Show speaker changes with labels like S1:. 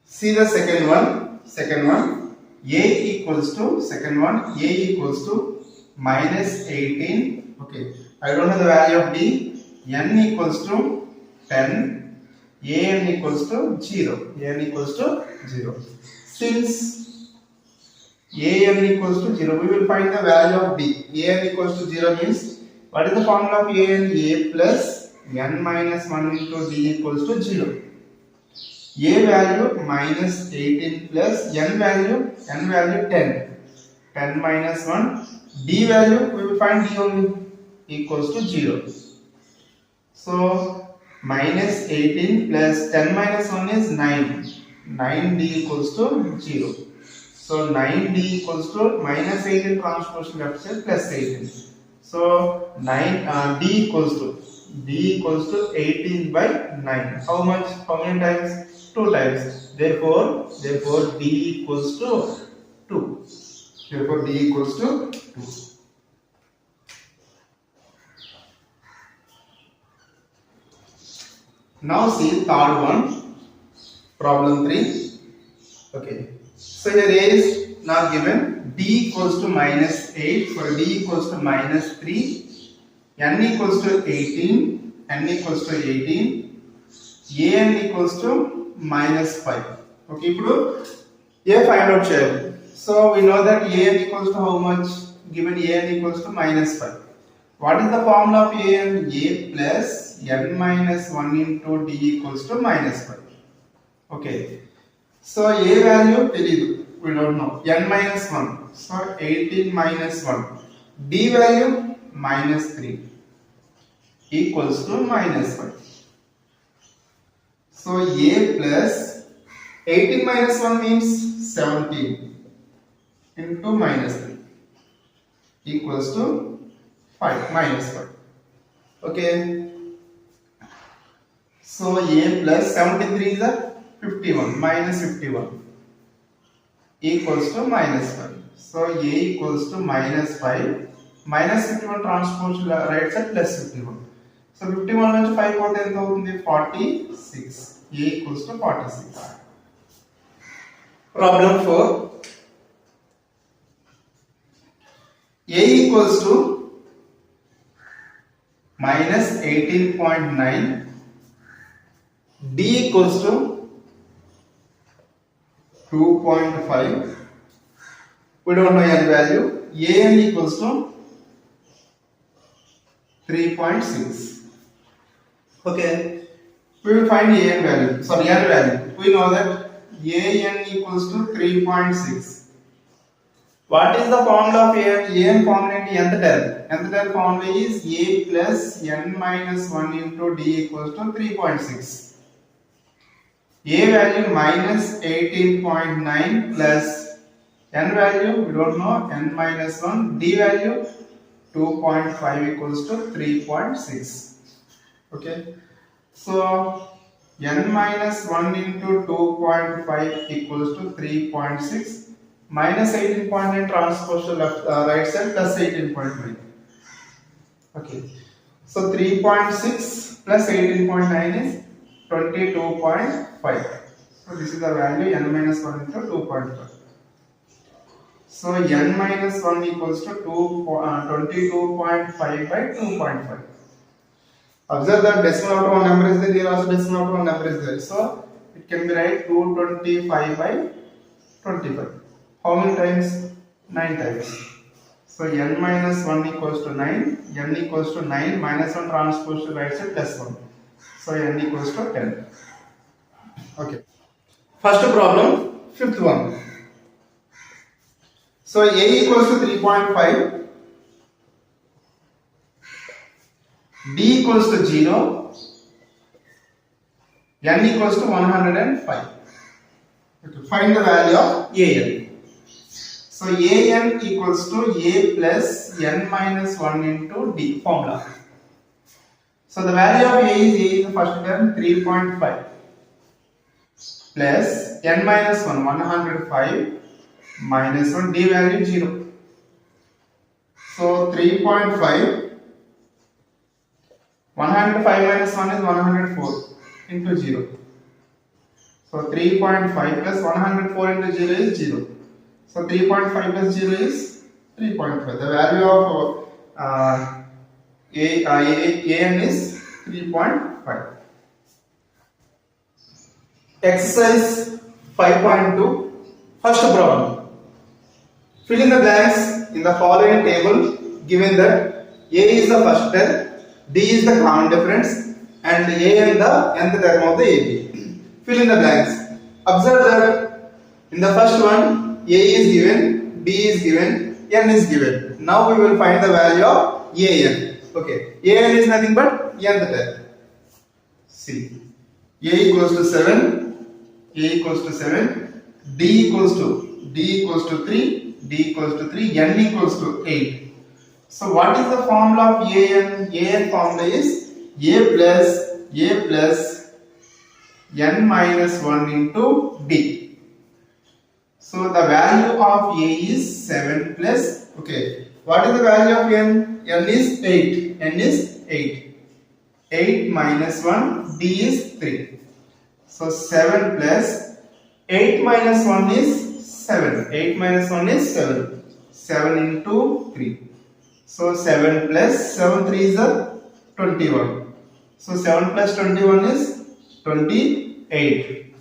S1: See the second one. Second one, a equals to minus 18. Okay, I don't know the value of d. N equals to 10. An equals to 0. An equals to 0. Since an equals to 0, we will find the value of d. An equals to 0 means, what is the formula of an? A plus n minus 1 into d equals to 0. A value minus 18 plus n value 10. 10 minus 1. D value, we will find d only, equals to 0. So minus 18 plus 10 minus 1 is 9. 9d equals to 0. So 9d equals to minus 18 transpose left side plus 18. So d equals to 18 by 9. How much? How many times? 2 times. Therefore d equals to 2. Therefore d equals to 2. Now see third one, problem 3. Okay. So here A is now given, d equals to minus 8, so d equals to minus 3, n equals to 18, n equals to 18, an equals to minus 5. Okay, ఇప్పుడు a find out చేయాలి. So we know that an equals to how much? Given an equals to minus 5. What is the formula of an? A plus n minus 1 into d equals to minus 5. Okay. So a value తెలియదు, we don't know. n minus 1. So 18 minus 1. D value minus 3 equals to minus 5. So a plus 18 minus 1 means 17 into minus 3 equals to 5 minus 5. Okay. So a plus 73 is a 51 minus 51 equals to minus 5. So a equals to minus 5 minus 51 transpose right side plus 51. So 51 నుంచి 5 పోతే ఎంత అవుతుంది? 46. A equals to 46. Problem 4. A equals to minus 18.9. D equals to 2.5. We don't know any value. An equals to 3.6. Okay, we will find an value. Sorry, n value. We know that an equals to 3.6. What is the formula of an? An formula in nth term. Nth term formula is a plus n minus 1 into d equals to 3.6. A value minus 18.9 plus n value, we don't know, n minus 1. D value 2.5 equals to 3.6. Okay. So n minus 1 into 2.5 equals to 3.6 minus 18.9 transpose to left right side plus 18.9. Okay. So 3.6 plus 18.9 is 22.5. So this is the value n minus 1 into 2.5. So n minus 1 equals to 22.5 by 2.5. Observe that decimal after one number is there, here also decimal after one number is there. So it can be write 225 by 25. How many times? 9 times. So n minus 1 equals to 9, n equals to 9 minus 1 transpose to right side plus 1. So n equals to 10. Okay. First problem, fifth one. So a equals to 3.5, d equals to 0, n equals to 105. Okay. Find the value of an. So an equals to a plus n minus 1 into d formula. So the value of a is the first term 3.5 plus n minus 1 105 minus 1 d value 0. So 3.5 105 minus 1 is 104 into 0. So So 3.5 plus 104 into 0 is 0. So 3.5 plus 0 is 3.5. The value of an is 3.5. Exercise 5.2. First problem. Fill in the blanks in the following table given that A is the first term, D is the common difference, and A and the nth term of the AB. Fill in the blanks. Observe that in the first one A is given, B is given, n is given. Now we will find the value of an. Okay, an is nothing but nth term. See, A equals to 7, A equals to 7, D equals to 3, D equals to 3, n equals to 8. So what is the formula of an? An formula is a plus n minus 1 into d. So the value of a is 7 plus, okay, what is the value of n? N is 8. N is 8. 8 minus 1, d is 3. So 7 plus 8 minus 1 is 7. 8 minus 1 is 7. 7 into 3. So 7 plus 7 3 is 21. So 7 plus 21 is 28.